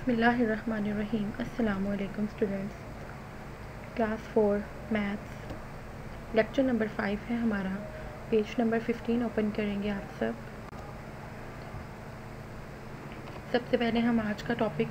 बिस्मिल्लाहिर्रहमानिर्रहीम। अस्सलाम वालेकुम students. Class 4 maths lecture number 5 है हमारा। पेज नंबर 15 ओपन करेंगे आप सब। सबसे पहले हम आज का टॉपिक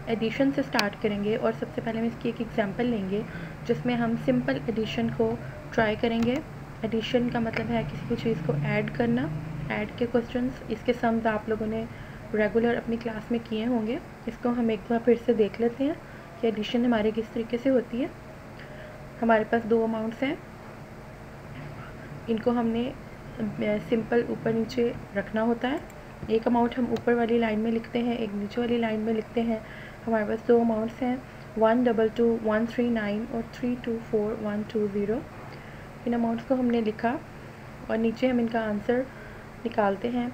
एडिशन से स्टार्ट करेंगे और सबसे पहले हम इसकी एक एग्जांपल लेंगे जिसमें हम सिंपल एडिशन को ट्राई करेंगे। एडिशन का मतलब है किसी भी चीज़ को ऐड करना। ऐड के क्वेश्चंस, इसके सम्स आप लोगों ने रेगुलर अपनी क्लास में किए होंगे। इसको हम एक बार फिर से देख लेते हैं कि एडिशन हमारे किस तरीके से होती है। हमारे पास दो अमाउंट्स हैं, इनको हमने सिंपल ऊपर नीचे रखना होता है। एक अमाउंट हम ऊपर वाली लाइन में लिखते हैं, एक नीचे वाली लाइन में लिखते हैं। हमारे पास दो अमाउंट्स हैं 122,139 और 324,120। इन अमाउंट्स को हमने लिखा और नीचे हम इनका आंसर निकालते हैं।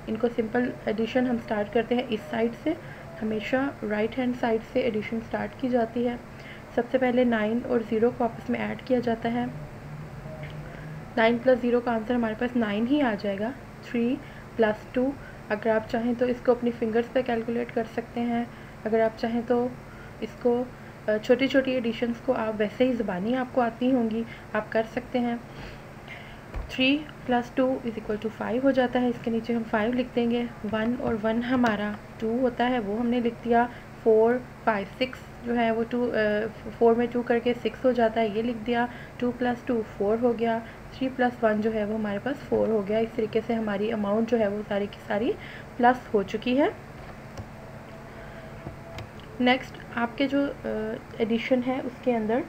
इनको सिंपल एडिशन हम स्टार्ट करते हैं इस साइड से। हमेशा राइट हैंड साइड से एडिशन स्टार्ट की जाती है। सबसे पहले 9 और 0 को आपस में ऐड किया जाता है। 9 + 0 का आंसर हमारे पास 9 ही आ जाएगा। 3 + 2, अगर आप चाहें तो इसको अपनी फिंगर्स पे कैलकुलेट कर सकते हैं। अगर आप चाहें तो इसको छोटी छोटी एडिशंस को आप वैसे ही ज़बानी आपको आती होंगी, आप कर सकते हैं। 3 + 2 = 5 हो जाता है। इसके नीचे हम 5 लिख देंगे। 1 और 1 हमारा 2 होता है, वो हमने लिख दिया। 4 5 6 जो है वो 2 4 में 2 करके 6 हो जाता है, ये लिख दिया। 2 + 2 4 हो गया। 3 + 1 जो है वो हमारे पास 4 हो गया। इस तरीके से हमारी अमाउंट जो है वो सारी की सारी प्लस हो चुकी है। नेक्स्ट आपके जो एडिशन है उसके अंदर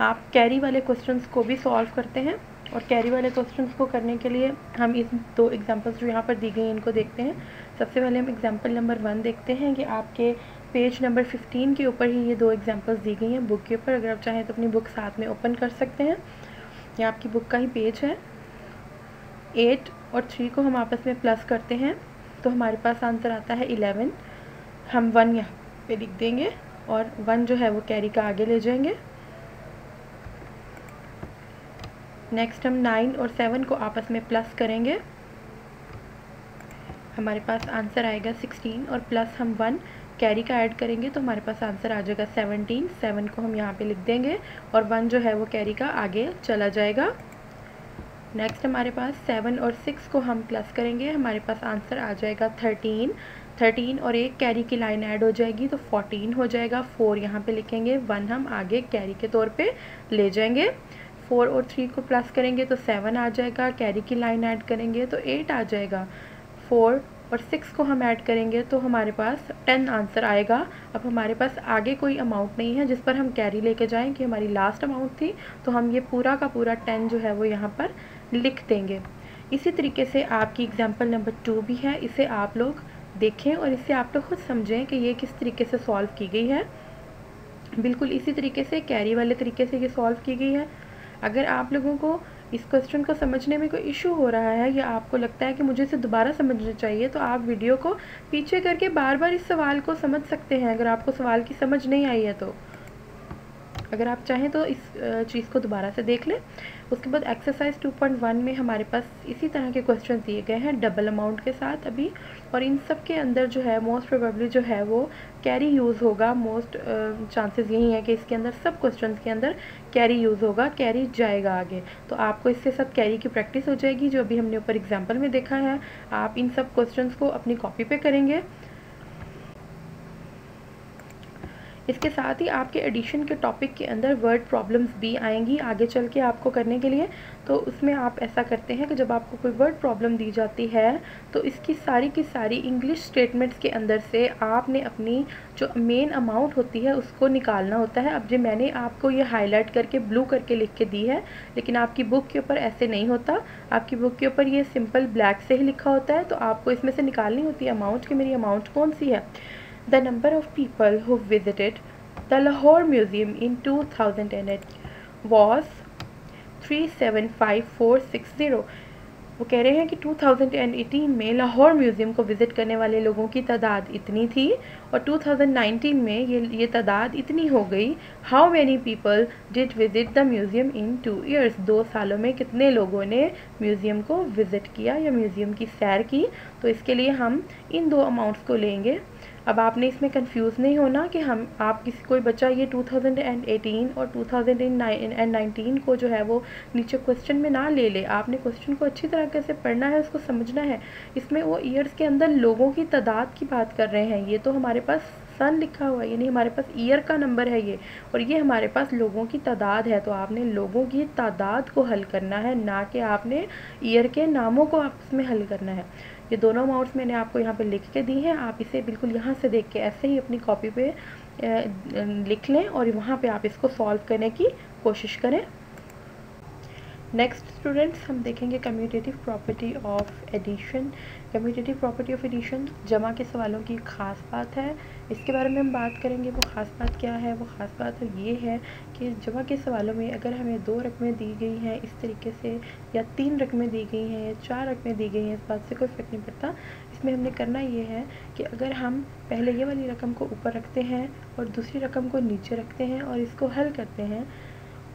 आप कैरी वाले क्वेश्चंस को भी सॉल्व करते हैं। और कैरी वाले क्वेश्चंस को करने के लिए हम इस दो एग्जांपल्स जो यहाँ पर दी गई हैं इनको देखते हैं। सबसे पहले हम एग्जांपल नंबर 1 देखते हैं कि आपके पेज नंबर 15 के ऊपर ही ये दो एग्जांपल्स दी गई हैं बुक के ऊपर। अगर आप चाहें तो अपनी बुक साथ में ओपन कर सकते हैं। ये आपकी बुक का ही पेज है। 8 और 3 को हम आपस में प्लस करते हैं तो हमारे पास आंसर आता है 11। हम 1 यहाँ पे लिख देंगे और 1 जो है वो कैरी का आगे ले जाएंगे। नेक्स्ट हम 9 और 7 को आपस में प्लस करेंगे, हमारे पास आंसर आएगा 16। और प्लस हम 1 कैरी का ऐड करेंगे तो हमारे पास आंसर आ जाएगा 17। 7 को हम यहाँ पे लिख देंगे और 1 जो है वो कैरी का आगे चला जाएगा। नेक्स्ट हमारे पास 7 और 6 को हम प्लस करेंगे, हमारे पास आंसर आ जाएगा 13। 13 और एक कैरी की लाइन ऐड हो जाएगी तो 14 हो जाएगा। 4 यहाँ पे लिखेंगे, 1 हम आगे कैरी के तौर पे ले जाएंगे। 4 और 3 को प्लस करेंगे तो 7 आ जाएगा। कैरी की लाइन ऐड करेंगे तो 8 आ जाएगा। 4 और 6 को हम ऐड करेंगे तो हमारे पास 10 आंसर आएगा। अब हमारे पास आगे कोई अमाउंट नहीं है जिस पर हम कैरी लेके जाएं कि हमारी लास्ट अमाउंट थी, तो हम ये पूरा का पूरा 10 जो है वो यहाँ पर लिख देंगे। इसी तरीके से आपकी एग्जाम्पल नंबर 2 भी है, इसे आप लोग देखें और इससे आप लोग खुद समझें कि ये किस तरीके से सॉल्व की गई है। बिल्कुल इसी तरीके से कैरी वाले तरीके से ये सॉल्व की गई है। अगर आप लोगों को इस क्वेश्चन को समझने में कोई इशू हो रहा है या आपको लगता है कि मुझे इसे दोबारा समझना चाहिए, तो आप वीडियो को पीछे करके बार बार इस सवाल को समझ सकते हैं अगर आपको सवाल की समझ नहीं आई है तो। अगर आप चाहें तो इस चीज़ को दोबारा से देख लें। उसके बाद एक्सरसाइज 2.1 में हमारे पास इसी तरह के क्वेश्चन दिए गए हैं डबल अमाउंट के साथ अभी, और इन सब के अंदर जो है मोस्ट प्रोबेबली जो है वो कैरी यूज़ होगा। मोस्ट चांसेस यही है कि इसके अंदर सब क्वेश्चंस के अंदर कैरी यूज़ होगा, कैरी जाएगा आगे। तो आपको इससे सब कैरी की प्रैक्टिस हो जाएगी जो अभी हमने ऊपर एग्जाम्पल में देखा है। आप इन सब क्वेश्चन को अपनी कॉपी पे करेंगे। इसके साथ ही आपके एडिशन के टॉपिक के अंदर वर्ड प्रॉब्लम्स भी आएंगी आगे चल के आपको करने के लिए। तो उसमें आप ऐसा करते हैं कि जब आपको कोई वर्ड प्रॉब्लम दी जाती है तो इसकी सारी की सारी इंग्लिश स्टेटमेंट्स के अंदर से आपने अपनी जो मेन अमाउंट होती है उसको निकालना होता है। अब जो मैंने आपको ये हाईलाइट करके ब्लू करके लिख के दी है, लेकिन आपकी बुक के ऊपर ऐसे नहीं होता। आपकी बुक के ऊपर ये सिंपल ब्लैक से ही लिखा होता है, तो आपको इसमें से निकालनी होती है अमाउंट कि मेरी अमाउंट कौन सी है। The number of people who visited the Lahore Museum in 2008 was 375,460। वो कह रहे हैं कि 2018 में लाहौर म्यूज़ियम को विज़िट करने वाले लोगों की तादाद इतनी थी और 2019 में ये तादाद इतनी हो गई। How many people did visit the museum in 2 years। 2 सालों में कितने लोगों ने म्यूज़ियम को विज़िट किया या म्यूज़ियम की सैर की। तो इसके लिए हम इन दो अमाउंट्स को लेंगे। अब आपने इसमें कंफ्यूज नहीं होना कि आप कोई बच्चा ये 2018 और 2019 को जो है वो नीचे क्वेश्चन में ना ले ले। आपने क्वेश्चन को अच्छी तरह से पढ़ना है, उसको समझना है। इसमें वो ईयर्स के अंदर लोगों की तादाद की बात कर रहे हैं। ये तो हमारे पास सन लिखा हुआ है, यानी हमारे पास ईयर का नंबर है ये, और ये हमारे पास लोगों की तादाद है। तो आपने लोगों की तादाद को हल करना है, ना कि आपने ईयर के नामों को आपस में हल करना है। ये दोनों अमाउंट्स मैंने आपको यहाँ पे लिख के दी हैं। आप इसे बिल्कुल यहाँ से देख के ऐसे ही अपनी कॉपी पे लिख लें और वहाँ पे आप इसको सॉल्व करने की कोशिश करें। नेक्स्ट स्टूडेंट्स, हम देखेंगे commutative property of addition. Commutative property of addition जमा के सवालों की ख़ास बात है, इसके बारे में हम बात करेंगे। वो ख़ास बात क्या है? वो ख़ास बात ये है कि जमा के सवालों में अगर हमें 2 रकमें दी गई हैं इस तरीके से, या 3 रकमें दी गई हैं या 4 रकमें दी गई हैं, इस बात से कोई फ़र्क नहीं पड़ता। इसमें हमने करना ये है कि अगर हम पहले ये वाली रकम को ऊपर रखते हैं और दूसरी रकम को नीचे रखते हैं और इसको हल करते हैं,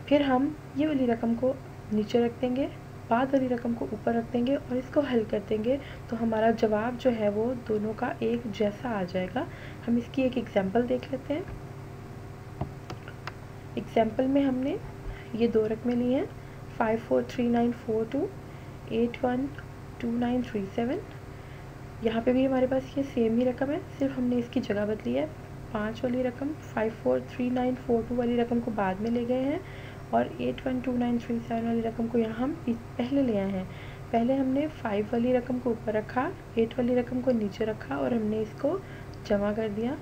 फिर हम ये वाली रकम को नीचे रख देंगे, बाद वाली रकम को ऊपर रख देंगे और इसको हल कर देंगे, तो हमारा जवाब जो है वो दोनों का एक जैसा आ जाएगा। हम इसकी एक एग्जांपल देख लेते हैं। एग्जांपल में हमने ये 2 रकमें ली हैं, 543942, 812937। यहाँ पे भी हमारे पास ये सेम ही रकम है, सिर्फ हमने इसकी जगह बदली है। 5 वाली रकम 543942 वाली रकम को बाद में ले गए हैं और 812937 वाली रकम को यहाँ हम पहले ले आए हैं। पहले हमने 5 वाली रकम को ऊपर रखा, 8 वाली रकम को नीचे रखा और हमने इसको जमा कर दिया।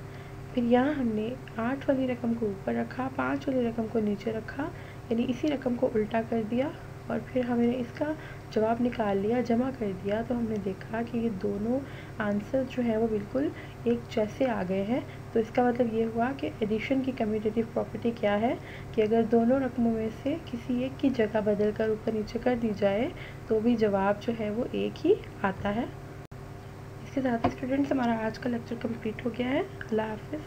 फिर यहाँ हमने 8 वाली रकम को ऊपर रखा, 5 वाली रकम को नीचे रखा, यानी इसी रकम को उल्टा कर दिया और फिर हमने इसका जवाब निकाल लिया, जमा कर दिया। तो हमने देखा कि ये दोनों आंसर जो है वो बिल्कुल एक जैसे आ गए हैं। तो इसका मतलब ये हुआ कि एडिशन की कम्यूटेटिव प्रॉपर्टी क्या है कि अगर दोनों रकमों में से किसी एक की जगह बदल कर ऊपर नीचे कर दी जाए तो भी जवाब जो है वो एक ही आता है। इसके साथ ही स्टूडेंट्स, हमारा आज का लेक्चर कंप्लीट हो गया है। अल्लाह हाफिज़।